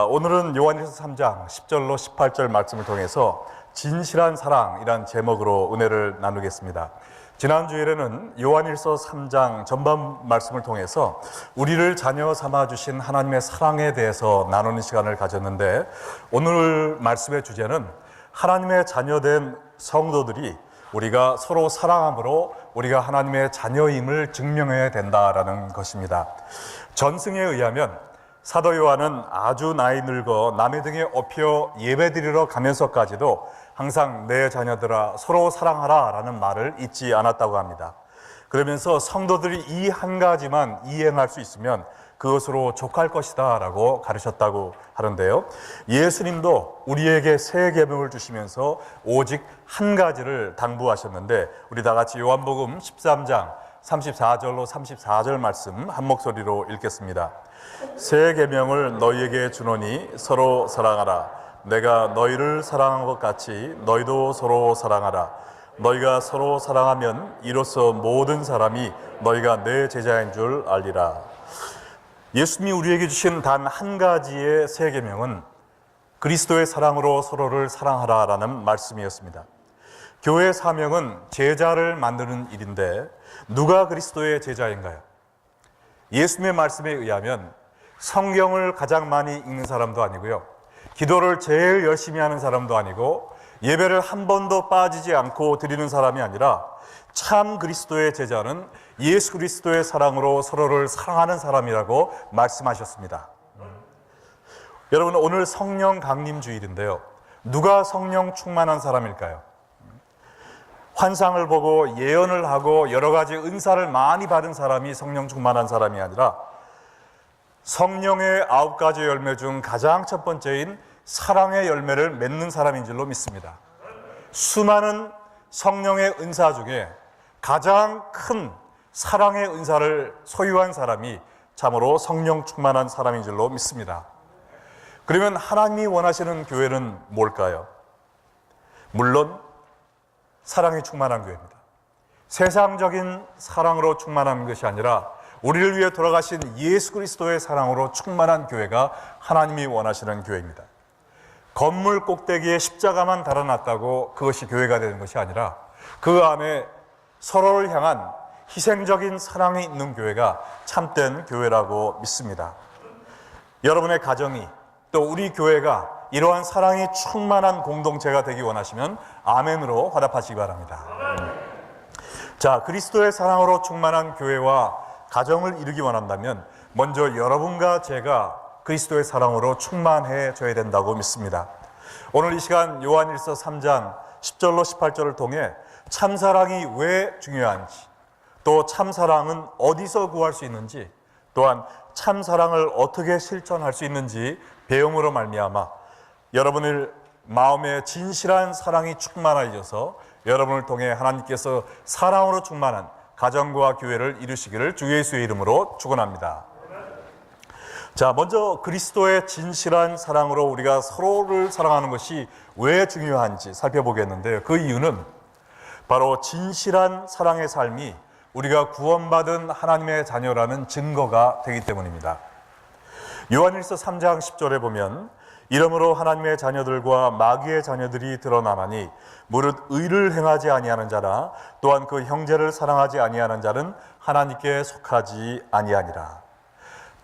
오늘은 요한일서 3장 10절로 18절 말씀을 통해서 진실한 사랑이란 제목으로 은혜를 나누겠습니다. 지난 주일에는 요한일서 3장 전반 말씀을 통해서 우리를 자녀 삼아 주신 하나님의 사랑에 대해서 나누는 시간을 가졌는데, 오늘 말씀의 주제는 하나님의 자녀된 성도들이 우리가 서로 사랑함으로 우리가 하나님의 자녀임을 증명해야 된다라는 것입니다. 전승에 의하면 사도 요한은 아주 나이 늙어 남의 등에 업혀 예배드리러 가면서까지도 항상 내 자녀들아 서로 사랑하라 라는 말을 잊지 않았다고 합니다. 그러면서 성도들이 이 한 가지만 이행할 수 있으면 그것으로 족할 것이다 라고 가르쳤다고 하는데요, 예수님도 우리에게 새 계명을 주시면서 오직 한 가지를 당부하셨는데, 우리 다 같이 요한복음 13장 34절로 34절 말씀 한 목소리로 읽겠습니다. 새 계명을 너희에게 주노니 서로 사랑하라. 내가 너희를 사랑한 것 같이 너희도 서로 사랑하라. 너희가 서로 사랑하면 이로써 모든 사람이 너희가 내 제자인 줄 알리라. 예수님이 우리에게 주신 단 한 가지의 새 계명은 그리스도의 사랑으로 서로를 사랑하라라는 말씀이었습니다. 교회의 사명은 제자를 만드는 일인데, 누가 그리스도의 제자인가요? 예수님의 말씀에 의하면 성경을 가장 많이 읽는 사람도 아니고요, 기도를 제일 열심히 하는 사람도 아니고, 예배를 한 번도 빠지지 않고 드리는 사람이 아니라, 참 그리스도의 제자는 예수 그리스도의 사랑으로 서로를 사랑하는 사람이라고 말씀하셨습니다. 여러분, 오늘 성령 강림 주일인데요, 누가 성령 충만한 사람일까요? 환상을 보고 예언을 하고 여러 가지 은사를 많이 받은 사람이 성령 충만한 사람이 아니라, 성령의 9가지 열매 중 가장 첫 번째인 사랑의 열매를 맺는 사람인 줄로 믿습니다. 수많은 성령의 은사 중에 가장 큰 사랑의 은사를 소유한 사람이 참으로 성령 충만한 사람인 줄로 믿습니다. 그러면 하나님이 원하시는 교회는 뭘까요? 물론 사랑이 충만한 교회입니다. 세상적인 사랑으로 충만한 것이 아니라 우리를 위해 돌아가신 예수 그리스도의 사랑으로 충만한 교회가 하나님이 원하시는 교회입니다. 건물 꼭대기에 십자가만 달아놨다고 그것이 교회가 되는 것이 아니라, 그 안에 서로를 향한 희생적인 사랑이 있는 교회가 참된 교회라고 믿습니다. 여러분의 가정이, 또 우리 교회가 이러한 사랑이 충만한 공동체가 되기 원하시면 아멘으로 화답하시기 바랍니다. 자, 그리스도의 사랑으로 충만한 교회와 가정을 이루기 원한다면 먼저 여러분과 제가 그리스도의 사랑으로 충만해져야 된다고 믿습니다. 오늘 이 시간 요한일서 3장 10절로 18절을 통해 참사랑이 왜 중요한지, 또 참사랑은 어디서 구할 수 있는지, 또한 참사랑을 어떻게 실천할 수 있는지 배움으로 말미암아 여러분의 마음에 진실한 사랑이 충만해져서 여러분을 통해 하나님께서 사랑으로 충만한 가정과 교회를 이루시기를 주 예수의 이름으로 축원합니다. 자, 먼저 그리스도의 진실한 사랑으로 우리가 서로를 사랑하는 것이 왜 중요한지 살펴보겠는데요, 그 이유는 바로 진실한 사랑의 삶이 우리가 구원받은 하나님의 자녀라는 증거가 되기 때문입니다. 요한일서 3장 10절에 보면, 이러므로 하나님의 자녀들과 마귀의 자녀들이 드러나나니 무릇 의를 행하지 아니하는 자나 또한 그 형제를 사랑하지 아니하는 자는 하나님께 속하지 아니하니라.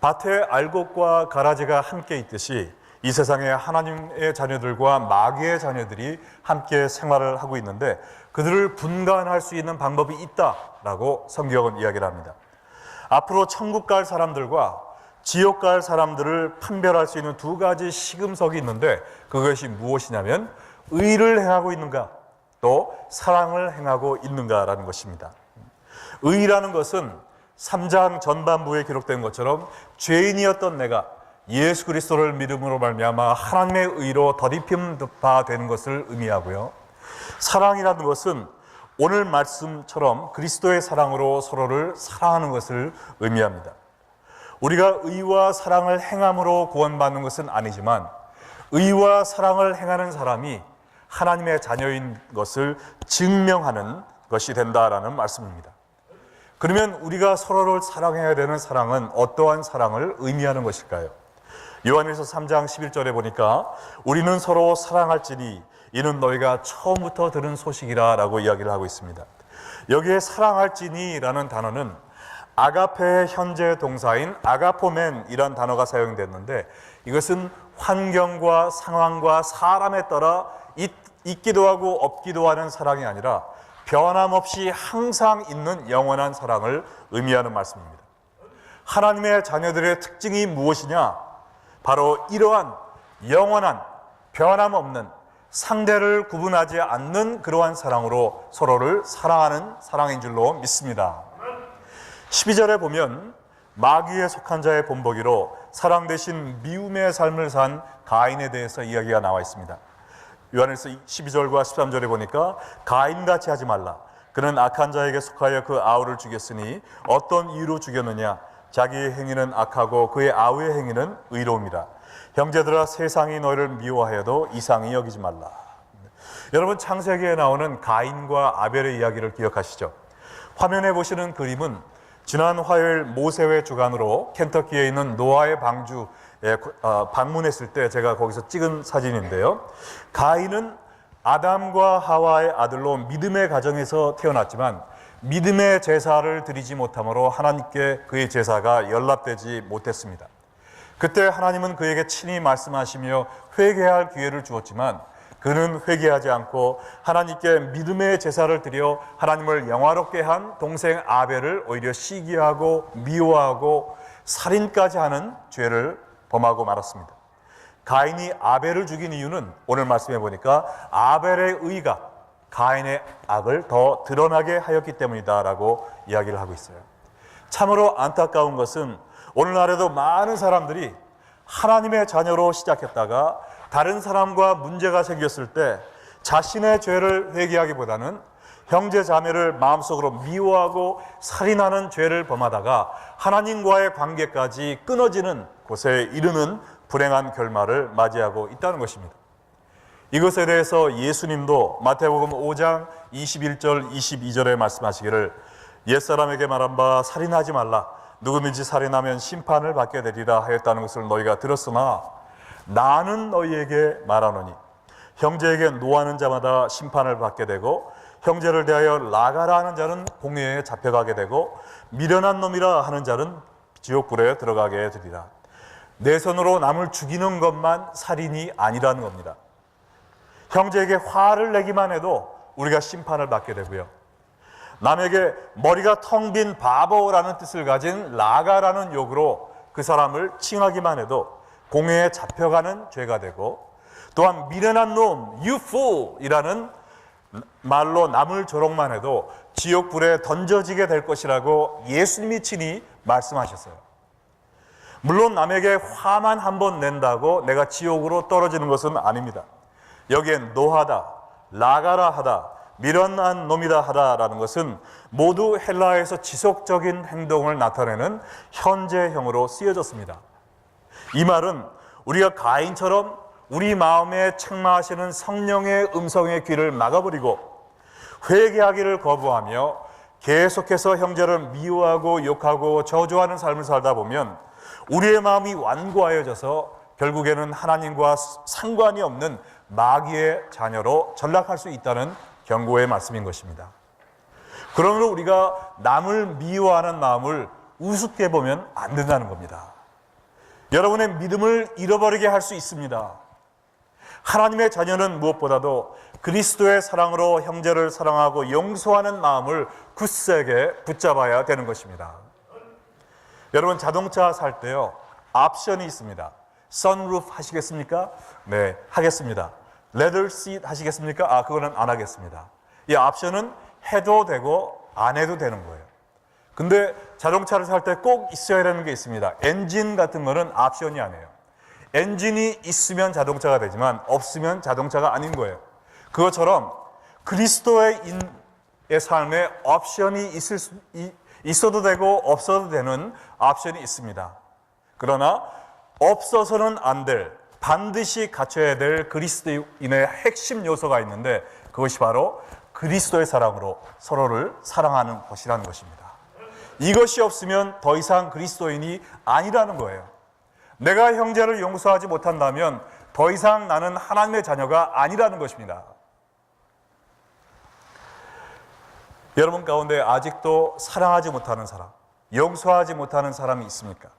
밭에 알곡과 가라지가 함께 있듯이 이 세상에 하나님의 자녀들과 마귀의 자녀들이 함께 생활을 하고 있는데, 그들을 분간할 수 있는 방법이 있다라고 성경은 이야기를 합니다. 앞으로 천국 갈 사람들과 지옥 갈 사람들을 판별할 수 있는 두 가지 시금석이 있는데, 그것이 무엇이냐면 의를 행하고 있는가, 또 사랑을 행하고 있는가라는 것입니다. 의라는 것은 3장 전반부에 기록된 것처럼 죄인이었던 내가 예수 그리스도를 믿음으로 말미암아 하나님의 의로 덧입힘 바 되는 것을 의미하고요, 사랑이라는 것은 오늘 말씀처럼 그리스도의 사랑으로 서로를 사랑하는 것을 의미합니다. 우리가 의와 사랑을 행함으로 구원받는 것은 아니지만, 의와 사랑을 행하는 사람이 하나님의 자녀인 것을 증명하는 것이 된다라는 말씀입니다. 그러면 우리가 서로를 사랑해야 되는 사랑은 어떠한 사랑을 의미하는 것일까요? 요한일서 3장 11절에 보니까 우리는 서로 사랑할지니 이는 너희가 처음부터 들은 소식이라 라고 이야기를 하고 있습니다. 여기에 사랑할지니라는 단어는 아가페의 현재 동사인 아가포멘이란 단어가 사용됐는데, 이것은 환경과 상황과 사람에 따라 있기도 하고 없기도 하는 사랑이 아니라 변함없이 항상 있는 영원한 사랑을 의미하는 말씀입니다. 하나님의 자녀들의 특징이 무엇이냐? 바로 이러한 영원한 변함없는 상대를 구분하지 않는 그러한 사랑으로 서로를 사랑하는 사랑인 줄로 믿습니다. 12절에 보면 마귀에 속한 자의 본보기로 사랑 대신 미움의 삶을 산 가인에 대해서 이야기가 나와 있습니다. 요한일서 12절과 13절에 보니까 가인같이 하지 말라. 그는 악한 자에게 속하여 그 아우를 죽였으니 어떤 이유로 죽였느냐? 자기의 행위는 악하고 그의 아우의 행위는 의로움이라. 형제들아, 세상이 너희를 미워하여도 이상히 여기지 말라. 여러분, 창세기에 나오는 가인과 아벨의 이야기를 기억하시죠? 화면에 보시는 그림은 지난 화요일 모세회 주간으로 켄터키에 있는 노아의 방주에 방문했을 때 제가 거기서 찍은 사진인데요. 가인은 아담과 하와의 아들로 믿음의 가정에서 태어났지만 믿음의 제사를 드리지 못함으로 하나님께 그의 제사가 연락되지 못했습니다. 그때 하나님은 그에게 친히 말씀하시며 회개할 기회를 주었지만 그는 회개하지 않고 하나님께 믿음의 제사를 드려 하나님을 영화롭게 한 동생 아벨을 오히려 시기하고 미워하고 살인까지 하는 죄를 범하고 말았습니다. 가인이 아벨을 죽인 이유는 오늘 말씀해 보니까 아벨의 의가 가인의 악을 더 드러나게 하였기 때문이다 라고 이야기를 하고 있어요. 참으로 안타까운 것은 오늘날에도 많은 사람들이 하나님의 자녀로 시작했다가 다른 사람과 문제가 생겼을 때 자신의 죄를 회개하기보다는 형제 자매를 마음속으로 미워하고 살인하는 죄를 범하다가 하나님과의 관계까지 끊어지는 곳에 이르는 불행한 결말을 맞이하고 있다는 것입니다. 이것에 대해서 예수님도 마태복음 5장 21절 22절에 말씀하시기를 옛사람에게 말한 바 살인하지 말라. 누구든지 살인하면 심판을 받게 되리라 하였다는 것을 너희가 들었으나 나는 너희에게 말하노니 형제에게 노하는 자마다 심판을 받게 되고 형제를 대하여 나가라 하는 자는 공회에 잡혀가게 되고 미련한 놈이라 하는 자는 지옥불에 들어가게 되리라. 내 손으로 남을 죽이는 것만 살인이 아니라는 겁니다. 형제에게 화를 내기만 해도 우리가 심판을 받게 되고요. 남에게 머리가 텅 빈 바보라는 뜻을 가진 라가라는 욕으로 그 사람을 칭하기만 해도 공회에 잡혀가는 죄가 되고, 또한 미련한 놈, you fool이라는 말로 남을 조롱만 해도 지옥불에 던져지게 될 것이라고 예수님이 친히 말씀하셨어요. 물론 남에게 화만 한번 낸다고 내가 지옥으로 떨어지는 것은 아닙니다. 여기엔 노하다, 라가라 하다, 미련한 놈이다 하다라는 것은 모두 헬라어에서 지속적인 행동을 나타내는 현재형으로 쓰여졌습니다. 이 말은 우리가 가인처럼 우리 마음에 책망하시는 성령의 음성의 귀를 막아버리고 회개하기를 거부하며 계속해서 형제를 미워하고 욕하고 저주하는 삶을 살다 보면 우리의 마음이 완고하여져서 결국에는 하나님과 상관이 없는 마귀의 자녀로 전락할 수 있다는 경고의 말씀인 것입니다. 그러므로 우리가 남을 미워하는 마음을 우습게 보면 안 된다는 겁니다. 여러분의 믿음을 잃어버리게 할 수 있습니다. 하나님의 자녀는 무엇보다도 그리스도의 사랑으로 형제를 사랑하고 용서하는 마음을 굳세게 붙잡아야 되는 것입니다. 여러분, 자동차 살 때요, 옵션이 있습니다. 선루프 하시겠습니까? 네, 하겠습니다. 레더 시트 하시겠습니까? 그거는 안 하겠습니다. 이 옵션은 해도 되고 안 해도 되는 거예요. 근데 자동차를 살 때 꼭 있어야 되는 게 있습니다. 엔진 같은 거는 옵션이 아니에요. 엔진이 있으면 자동차가 되지만 없으면 자동차가 아닌 거예요. 그것처럼 그리스도의 삶에 옵션이 있어도 되고 없어도 되는 옵션이 있습니다. 그러나 없어서는 안 될, 반드시 갖춰야 될 그리스도인의 핵심 요소가 있는데 그것이 바로 그리스도의 사랑으로 서로를 사랑하는 것이라는 것입니다. 이것이 없으면 더 이상 그리스도인이 아니라는 거예요. 내가 형제를 용서하지 못한다면 더 이상 나는 하나님의 자녀가 아니라는 것입니다. 여러분 가운데 아직도 사랑하지 못하는 사람, 용서하지 못하는 사람이 있습니까?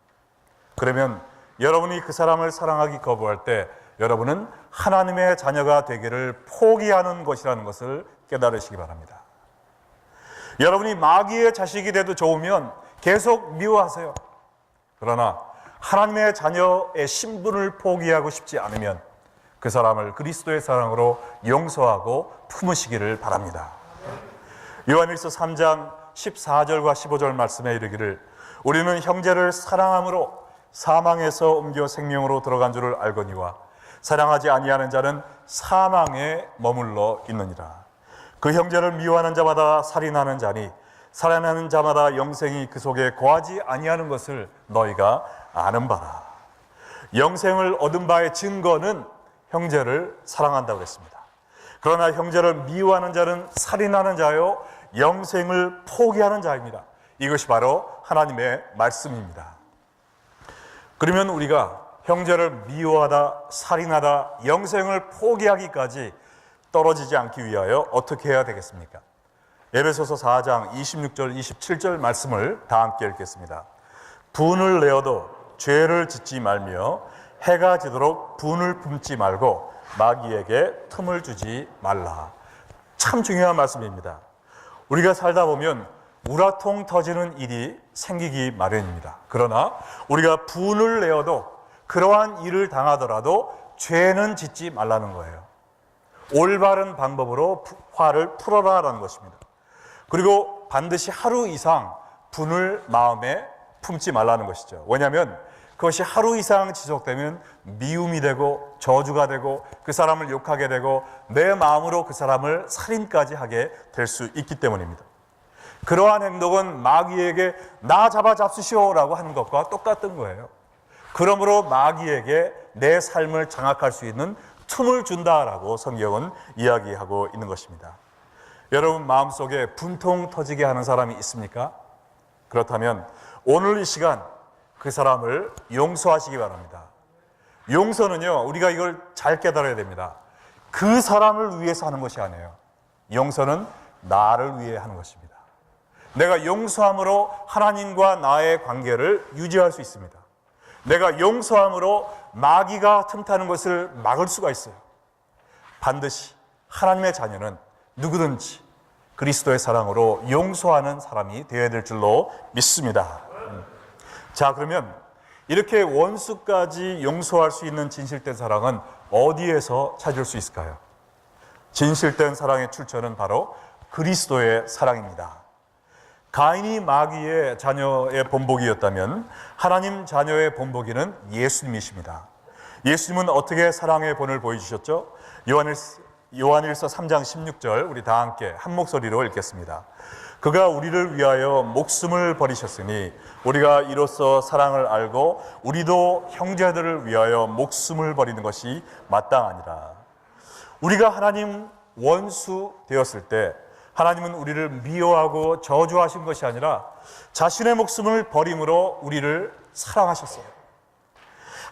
그러면 여러분이 그 사람을 사랑하기 거부할 때 여러분은 하나님의 자녀가 되기를 포기하는 것이라는 것을 깨달으시기 바랍니다. 여러분이 마귀의 자식이 돼도 좋으면 계속 미워하세요. 그러나 하나님의 자녀의 신분을 포기하고 싶지 않으면 그 사람을 그리스도의 사랑으로 용서하고 품으시기를 바랍니다. 요한일서 3장 14절과 15절 말씀에 이르기를 우리는 형제를 사랑함으로 사망에서 옮겨 생명으로 들어간 줄을 알거니와 사랑하지 아니하는 자는 사망에 머물러 있느니라. 그 형제를 미워하는 자마다 살인하는 자니 살인하는 자마다 영생이 그 속에 거하지 아니하는 것을 너희가 아는 바라. 영생을 얻은 바의 증거는 형제를 사랑한다고 했습니다. 그러나 형제를 미워하는 자는 살인하는 자요 영생을 포기하는 자입니다. 이것이 바로 하나님의 말씀입니다. 그러면 우리가 형제를 미워하다, 살인하다, 영생을 포기하기까지 떨어지지 않기 위하여 어떻게 해야 되겠습니까? 에베소서 4장 26절, 27절 말씀을 다 함께 읽겠습니다. 분을 내어도 죄를 짓지 말며 해가 지도록 분을 품지 말고 마귀에게 틈을 주지 말라. 참 중요한 말씀입니다. 우리가 살다 보면 우라통 터지는 일이 생기기 마련입니다. 그러나 우리가 분을 내어도 그러한 일을 당하더라도 죄는 짓지 말라는 거예요. 올바른 방법으로 화를 풀어라라는 것입니다. 그리고 반드시 하루 이상 분을 마음에 품지 말라는 것이죠. 왜냐하면 그것이 하루 이상 지속되면 미움이 되고 저주가 되고 그 사람을 욕하게 되고 내 마음으로 그 사람을 살인까지 하게 될 수 있기 때문입니다. 그러한 행동은 마귀에게 나 잡으시오라고 하는 것과 똑같은 거예요. 그러므로 마귀에게 내 삶을 장악할 수 있는 틈을 준다라고 성경은 이야기하고 있는 것입니다. 여러분 마음속에 분통 터지게 하는 사람이 있습니까? 그렇다면 오늘 이 시간 그 사람을 용서하시기 바랍니다. 용서는요, 우리가 이걸 잘 깨달아야 됩니다. 그 사람을 위해서 하는 것이 아니에요. 용서는 나를 위해 하는 것입니다. 내가 용서함으로 하나님과 나의 관계를 유지할 수 있습니다. 내가 용서함으로 마귀가 틈타는 것을 막을 수가 있어요. 반드시 하나님의 자녀는 누구든지 그리스도의 사랑으로 용서하는 사람이 되어야 될 줄로 믿습니다. 자, 그러면 이렇게 원수까지 용서할 수 있는 진실된 사랑은 어디에서 찾을 수 있을까요? 진실된 사랑의 출처는 바로 그리스도의 사랑입니다. 가인이 마귀의 자녀의 본보기였다면 하나님 자녀의 본보기는 예수님이십니다. 예수님은 어떻게 사랑의 본을 보여주셨죠? 요한일서 3장 16절 우리 다 함께 한 목소리로 읽겠습니다. 그가 우리를 위하여 목숨을 버리셨으니 우리가 이로써 사랑을 알고 우리도 형제들을 위하여 목숨을 버리는 것이 마땅하니라. 우리가 하나님 원수 되었을 때 하나님은 우리를 미워하고 저주하신 것이 아니라 자신의 목숨을 버림으로 우리를 사랑하셨어요.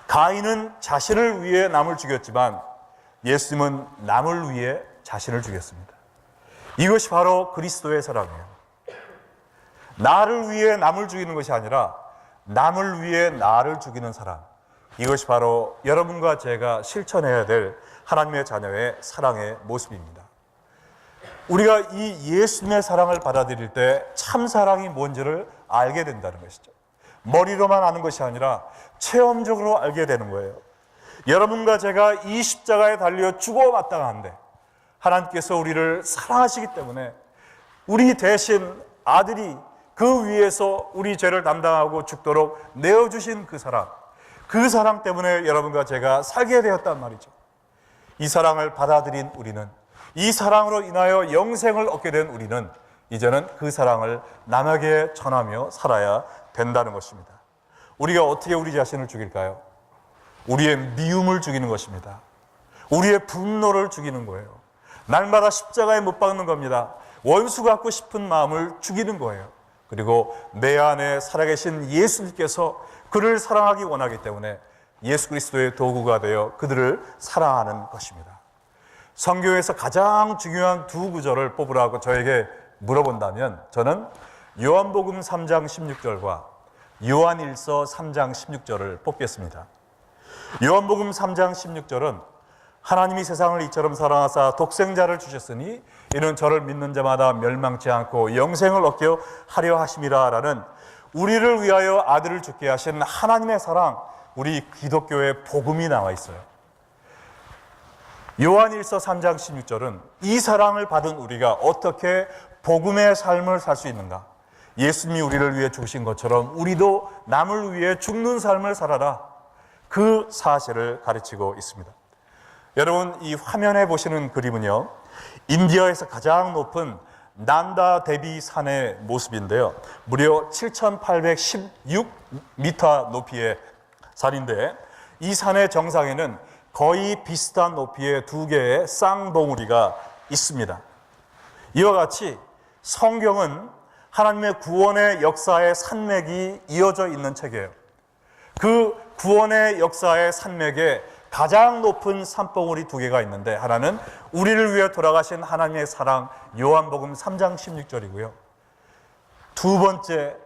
가인은 자신을 위해 남을 죽였지만 예수님은 남을 위해 자신을 죽였습니다. 이것이 바로 그리스도의 사랑이에요. 나를 위해 남을 죽이는 것이 아니라 남을 위해 나를 죽이는 사랑. 이것이 바로 여러분과 제가 실천해야 될 하나님의 자녀의 사랑의 모습입니다. 우리가 이 예수님의 사랑을 받아들일 때 참 사랑이 뭔지를 알게 된다는 것이죠. 머리로만 아는 것이 아니라 체험적으로 알게 되는 거예요. 여러분과 제가 이 십자가에 달려 죽어 마땅한데 하나님께서 우리를 사랑하시기 때문에 우리 대신 아들이 그 위에서 우리 죄를 담당하고 죽도록 내어주신 그 사랑 때문에 여러분과 제가 살게 되었단 말이죠. 이 사랑을 받아들인 우리는, 이 사랑으로 인하여 영생을 얻게 된 우리는 이제는 그 사랑을 남에게 전하며 살아야 된다는 것입니다. 우리가 어떻게 우리 자신을 죽일까요? 우리의 미움을 죽이는 것입니다. 우리의 분노를 죽이는 거예요. 날마다 십자가에 못 박는 겁니다. 원수 갖고 싶은 마음을 죽이는 거예요. 그리고 내 안에 살아계신 예수님께서 그를 사랑하기 원하기 때문에 예수 그리스도의 도구가 되어 그들을 사랑하는 것입니다. 성경에서 가장 중요한 두 구절을 뽑으라고 저에게 물어본다면 저는 요한복음 3장 16절과 요한일서 3장 16절을 뽑겠습니다. 요한복음 3장 16절은 하나님이 세상을 이처럼 사랑하사 독생자를 주셨으니 이는 저를 믿는 자마다 멸망치 않고 영생을 얻게 하려 하심이라 라는 우리를 위하여 아들을 죽게 하신 하나님의 사랑, 우리 기독교의 복음이 나와 있어요. 요한일서 3장 16절은 이 사랑을 받은 우리가 어떻게 복음의 삶을 살 수 있는가? 예수님이 우리를 위해 죽으신 것처럼 우리도 남을 위해 죽는 삶을 살아라. 그 사실을 가르치고 있습니다. 여러분, 이 화면에 보시는 그림은요, 인디아에서 가장 높은 난다 대비 산의 모습인데요. 무려 7,816m 높이의 산인데 이 산의 정상에는 거의 비슷한 높이의 두 개의 쌍봉우리가 있습니다. 이와 같이 성경은 하나님의 구원의 역사의 산맥이 이어져 있는 책이에요. 그 구원의 역사의 산맥에 가장 높은 산봉우리 두 개가 있는데 하나는 우리를 위해 돌아가신 하나님의 사랑, 요한복음 3장 16절이고요. 두 번째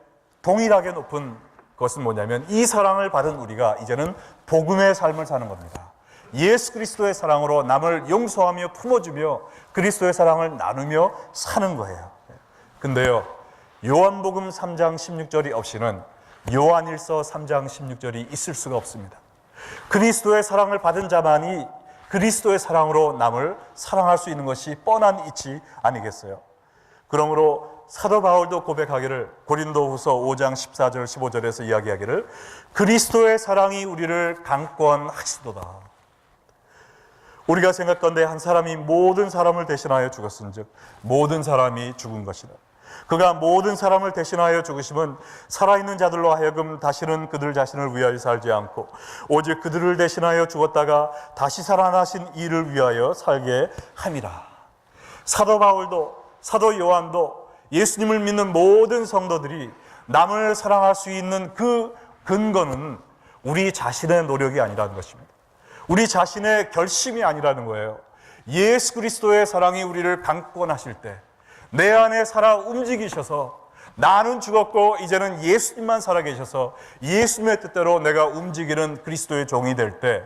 동일하게 높은 것은 뭐냐면 이 사랑을 받은 우리가 이제는 복음의 삶을 사는 겁니다. 예수 그리스도의 사랑으로 남을 용서하며 품어주며 그리스도의 사랑을 나누며 사는 거예요. 근데요, 요한복음 3장 16절이 없이는 요한일서 3장 16절이 있을 수가 없습니다. 그리스도의 사랑을 받은 자만이 그리스도의 사랑으로 남을 사랑할 수 있는 것이 뻔한 이치 아니겠어요? 그러므로 사도 바울도 고백하기를, 고린도후서 5장 14절 15절에서 이야기하기를, 그리스도의 사랑이 우리를 강권하시도다. 우리가 생각건대 한 사람이 모든 사람을 대신하여 죽었은즉 모든 사람이 죽은 것이라. 그가 모든 사람을 대신하여 죽으심은 살아있는 자들로 하여금 다시는 그들 자신을 위하여 살지 않고 오직 그들을 대신하여 죽었다가 다시 살아나신 이를 위하여 살게 함이라. 사도 바울도 사도 요한도 예수님을 믿는 모든 성도들이 남을 사랑할 수 있는 그 근거는 우리 자신의 노력이 아니라는 것입니다. 우리 자신의 결심이 아니라는 거예요. 예수 그리스도의 사랑이 우리를 강권하실 때 내 안에 살아 움직이셔서 나는 죽었고 이제는 예수님만 살아계셔서 예수님의 뜻대로 내가 움직이는 그리스도의 종이 될 때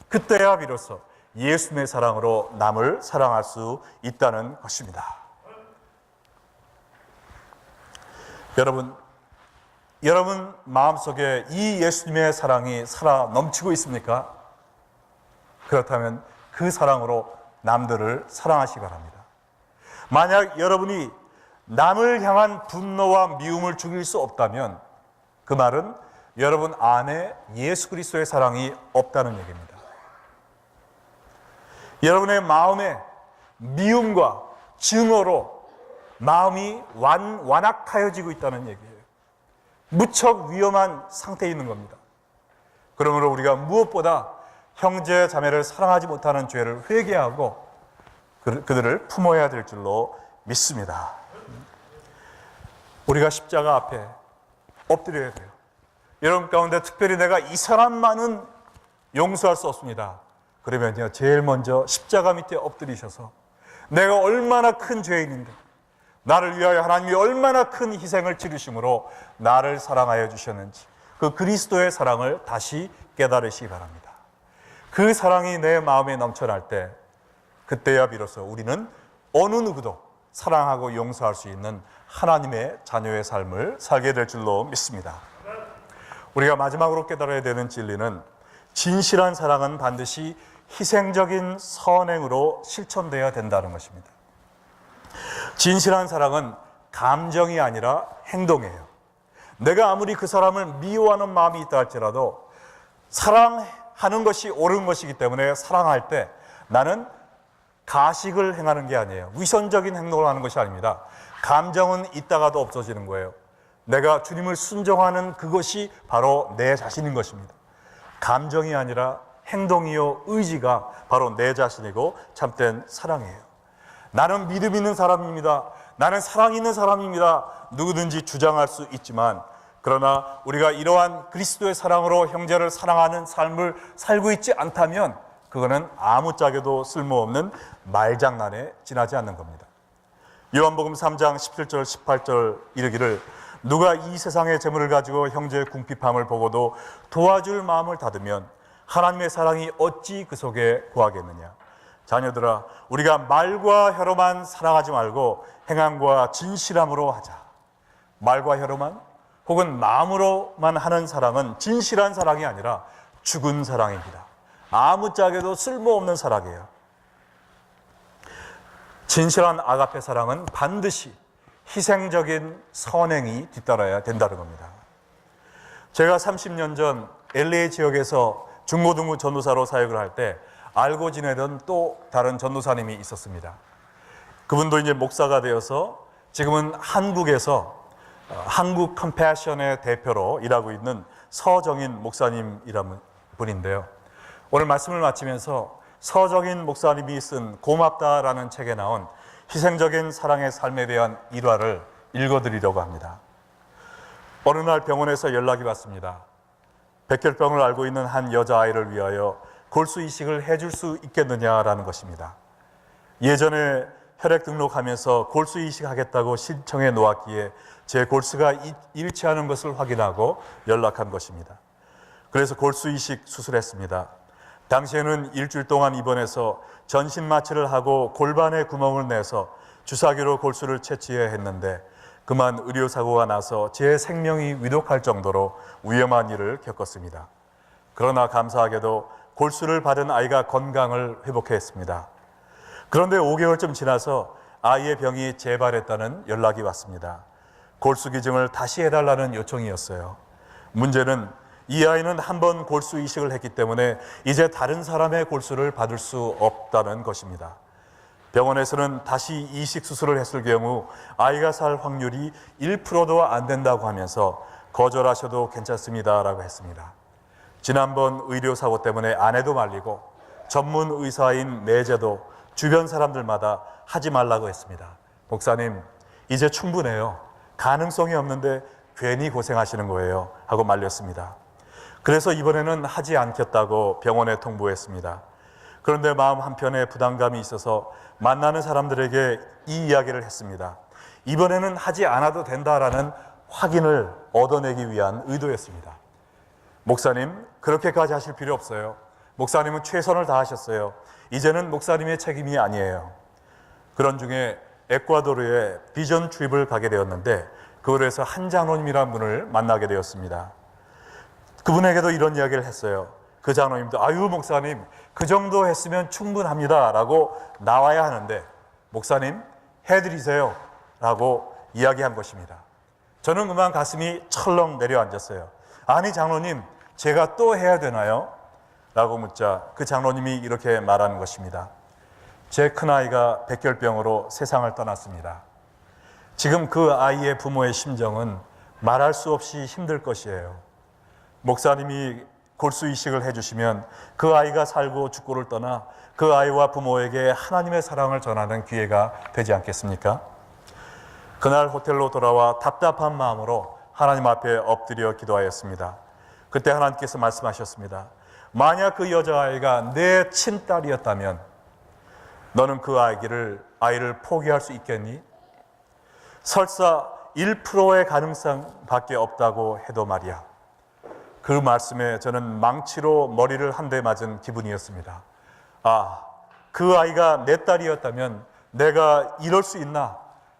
그때야 비로소 예수님의 사랑으로 남을 사랑할 수 있다는 것입니다. 여러분 마음속에 이 예수님의 사랑이 살아 넘치고 있습니까? 그렇다면 그 사랑으로 남들을 사랑하시기 바랍니다. 만약 여러분이 남을 향한 분노와 미움을 죽일 수 없다면 그 말은 여러분 안에 예수 그리스도의 사랑이 없다는 얘기입니다. 여러분의 마음에 미움과 증오로 마음이 완악하여지고 있다는 얘기예요. 무척 위험한 상태에 있는 겁니다. 그러므로 우리가 무엇보다 형제 자매를 사랑하지 못하는 죄를 회개하고 그들을 품어야 될 줄로 믿습니다. 우리가 십자가 앞에 엎드려야 돼요. 여러분 가운데 특별히 내가 이 사람만은 용서할 수 없습니다. 그러면요, 제일 먼저 십자가 밑에 엎드리셔서 내가 얼마나 큰 죄인인데 나를 위하여 하나님이 얼마나 큰 희생을 치르심으로 나를 사랑하여 주셨는지 그 그리스도의 사랑을 다시 깨달으시기 바랍니다. 그 사랑이 내 마음에 넘쳐날 때 그때야 비로소 우리는 어느 누구도 사랑하고 용서할 수 있는 하나님의 자녀의 삶을 살게 될 줄로 믿습니다. 우리가 마지막으로 깨달아야 되는 진리는 진실한 사랑은 반드시 희생적인 선행으로 실천되어야 된다는 것입니다. 진실한 사랑은 감정이 아니라 행동이에요. 내가 아무리 그 사람을 미워하는 마음이 있다 할지라도 사랑하는 것이 옳은 것이기 때문에 사랑할 때 나는 가식을 행하는 게 아니에요. 위선적인 행동을 하는 것이 아닙니다. 감정은 있다가도 없어지는 거예요. 내가 주님을 순종하는 그것이 바로 내 자신인 것입니다. 감정이 아니라 행동이요 의지가 바로 내 자신이고 참된 사랑이에요. 나는 믿음 있는 사람입니다. 나는 사랑 있는 사람입니다. 누구든지 주장할 수 있지만 그러나 우리가 이러한 그리스도의 사랑으로 형제를 사랑하는 삶을 살고 있지 않다면 그거는 아무짝에도 쓸모없는 말장난에 지나지 않는 겁니다. 요한복음 3장 17절 18절 이르기를 누가 이 세상의 재물을 가지고 형제의 궁핍함을 보고도 도와줄 마음을 닫으면 하나님의 사랑이 어찌 그 속에 거하겠느냐. 자녀들아, 우리가 말과 혀로만 사랑하지 말고 행함과 진실함으로 하자. 말과 혀로만 혹은 마음으로만 하는 사랑은 진실한 사랑이 아니라 죽은 사랑입니다. 아무짝에도 쓸모없는 사랑이에요. 진실한 아가페 사랑은 반드시 희생적인 선행이 뒤따라야 된다는 겁니다. 제가 30년 전 LA 지역에서 중고등부 전도사로 사역을 할 때 알고 지내던 또 다른 전도사님이 있었습니다. 그분도 이제 목사가 되어서 지금은 한국에서 한국 컴패션의 대표로 일하고 있는 서정인 목사님이라는 분인데요. 오늘 말씀을 마치면서 서정인 목사님이 쓴 고맙다라는 책에 나온 희생적인 사랑의 삶에 대한 일화를 읽어드리려고 합니다. 어느 날 병원에서 연락이 왔습니다. 백혈병을 앓고 있는 한 여자아이를 위하여 골수 이식을 해줄 수 있겠느냐라는 것입니다. 예전에 혈액 등록하면서 골수 이식하겠다고 신청해 놓았기에 제 골수가 잃지 않은 것을 확인하고 연락한 것입니다. 그래서 골수 이식 수술했습니다. 당시에는 일주일 동안 입원해서 전신 마취를 하고 골반에 구멍을 내서 주사기로 골수를 채취해야 했는데 그만 의료사고가 나서 제 생명이 위독할 정도로 위험한 일을 겪었습니다. 그러나 감사하게도 골수를 받은 아이가 건강을 회복했습니다. 그런데 5개월쯤 지나서 아이의 병이 재발했다는 연락이 왔습니다. 골수 기증을 다시 해달라는 요청이었어요. 문제는 이 아이는 한 번 골수 이식을 했기 때문에 이제 다른 사람의 골수를 받을 수 없다는 것입니다. 병원에서는 다시 이식 수술을 했을 경우 아이가 살 확률이 1%도 안 된다고 하면서 거절하셔도 괜찮습니다라고 했습니다. 지난번 의료사고 때문에 아내도 말리고 전문 의사인 매제도 주변 사람들마다 하지 말라고 했습니다. 목사님, 이제 충분해요. 가능성이 없는데 괜히 고생하시는 거예요 하고 말렸습니다. 그래서 이번에는 하지 않겠다고 병원에 통보했습니다. 그런데 마음 한편에 부담감이 있어서 만나는 사람들에게 이 이야기를 했습니다. 이번에는 하지 않아도 된다라는 확인을 얻어내기 위한 의도였습니다. 목사님, 그렇게까지 하실 필요 없어요. 목사님은 최선을 다하셨어요. 이제는 목사님의 책임이 아니에요. 그런 중에 에콰도르에 비전 트립을 가게 되었는데 그걸로 해서 한 장로님이라는 분을 만나게 되었습니다. 그분에게도 이런 이야기를 했어요. 그 장로님도 아유 목사님 그 정도 했으면 충분합니다 라고 나와야 하는데 목사님 해드리세요 라고 이야기한 것입니다. 저는 그만 가슴이 철렁 내려앉았어요. 아니 장로님 제가 또 해야 되나요? 라고 묻자 그 장로님이 이렇게 말하는 것입니다. 제 큰아이가 백혈병으로 세상을 떠났습니다. 지금 그 아이의 부모의 심정은 말할 수 없이 힘들 것이에요. 목사님이 골수 이식을 해주시면 그 아이가 살고 죽고를 떠나 그 아이와 부모에게 하나님의 사랑을 전하는 기회가 되지 않겠습니까? 그날 호텔로 돌아와 답답한 마음으로 하나님 앞에 엎드려 기도하였습니다. 그때 하나님께서 말씀하셨습니다. 만약 그 여자아이가 내 친딸이었다면 너는 그 아이를 포기할 수 있겠니? 설사 1%의 가능성밖에 없다고 해도 말이야. 그 말씀에 저는 망치로 머리를 한 대 맞은 기분이었습니다. 아, 그 아이가 내 딸이었다면 내가 이럴 수 있나?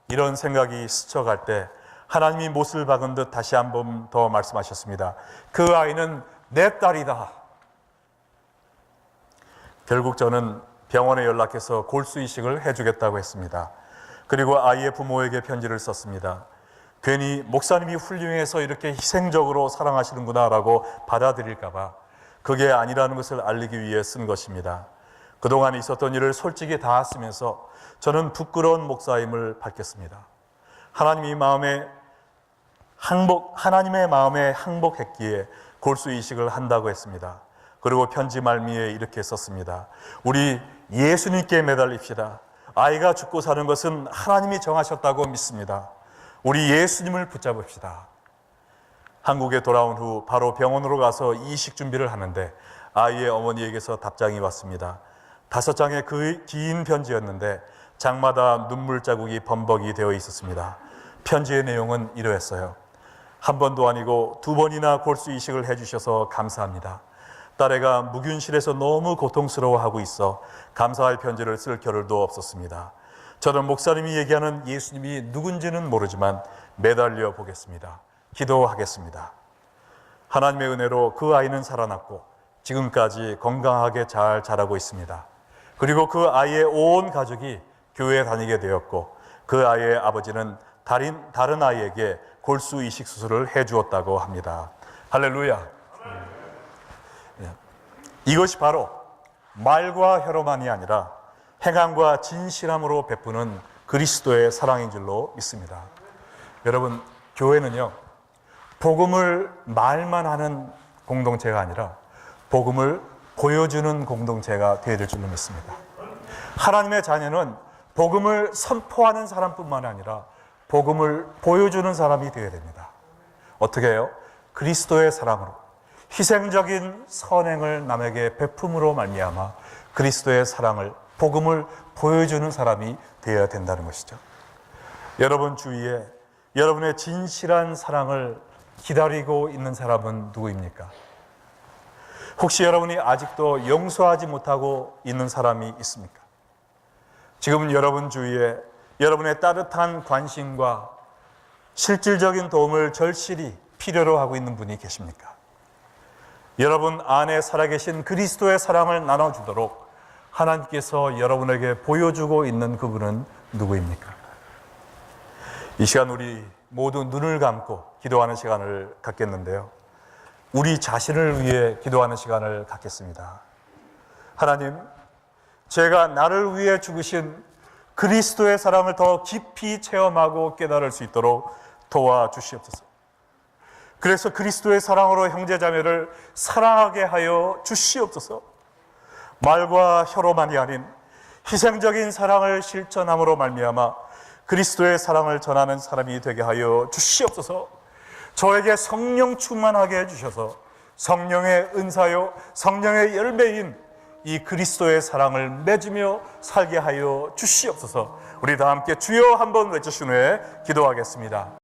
이런 생각이 스쳐갈 때 하나님이 못을 박은 듯 다시 한 번 더 말씀하셨습니다. 그 아이는 내 딸이다. 결국 저는 병원에 연락해서 골수 이식을 해주겠다고 했습니다. 그리고 아이의 부모에게 편지를 썼습니다. 괜히 목사님이 훌륭해서 이렇게 희생적으로 사랑하시는구나 라고 받아들일까 봐 그게 아니라는 것을 알리기 위해 쓴 것입니다. 그동안 있었던 일을 솔직히 다 쓰면서 저는 부끄러운 목사임을 밝혔습니다. 하나님의 마음에 항복했기에 골수 이식을 한다고 했습니다. 그리고 편지 말미에 이렇게 썼습니다. 우리 예수님께 매달립시다. 아이가 죽고 사는 것은 하나님이 정하셨다고 믿습니다. 우리 예수님을 붙잡읍시다. 한국에 돌아온 후 바로 병원으로 가서 이식 준비를 하는데 아이의 어머니에게서 답장이 왔습니다. 5장의 그 긴 편지였는데 장마다 눈물 자국이 범벅이 되어 있었습니다. 편지의 내용은 이러했어요. 한 번도 아니고 2번이나 골수 이식을 해주셔서 감사합니다. 딸애가 무균실에서 너무 고통스러워하고 있어 감사할 편지를 쓸 겨를도 없었습니다. 저는 목사님이 얘기하는 예수님이 누군지는 모르지만 매달려 보겠습니다. 기도하겠습니다. 하나님의 은혜로 그 아이는 살아났고 지금까지 건강하게 잘 자라고 있습니다. 그리고 그 아이의 온 가족이 교회에 다니게 되었고 그 아이의 아버지는 다른 아이에게 골수 이식 수술을 해주었다고 합니다. 할렐루야. 이것이 바로 말과 혀로만이 아니라 행함과 진실함으로 베푸는 그리스도의 사랑인 줄로 믿습니다. 여러분, 교회는요, 복음을 말만 하는 공동체가 아니라 복음을 보여주는 공동체가 되어야 될 줄로 믿습니다. 하나님의 자녀는 복음을 선포하는 사람뿐만 아니라 복음을 보여주는 사람이 되어야 됩니다. 어떻게 해요? 그리스도의 사랑으로 희생적인 선행을 남에게 베품으로 말미암아 그리스도의 사랑을, 복음을 보여주는 사람이 되어야 된다는 것이죠. 여러분 주위에 여러분의 진실한 사랑을 기다리고 있는 사람은 누구입니까? 혹시 여러분이 아직도 용서하지 못하고 있는 사람이 있습니까? 지금은 여러분 주위에 여러분의 따뜻한 관심과 실질적인 도움을 절실히 필요로 하고 있는 분이 계십니까? 여러분 안에 살아계신 그리스도의 사랑을 나눠주도록 하나님께서 여러분에게 보여주고 있는 그분은 누구입니까? 이 시간 우리 모두 눈을 감고 기도하는 시간을 갖겠는데요. 우리 자신을 위해 기도하는 시간을 갖겠습니다. 하나님, 제가 나를 위해 죽으신 그리스도의 사랑을 더 깊이 체험하고 깨달을 수 있도록 도와주시옵소서. 그래서 그리스도의 사랑으로 형제자매를 사랑하게 하여 주시옵소서. 말과 혀로만이 아닌 희생적인 사랑을 실천함으로 말미암아 그리스도의 사랑을 전하는 사람이 되게 하여 주시옵소서. 저에게 성령 충만하게 해주셔서 성령의 은사요 성령의 열매인 이 그리스도의 사랑을 맺으며 살게 하여 주시옵소서. 우리 다 함께 주여 한번 외치신 후에 기도하겠습니다.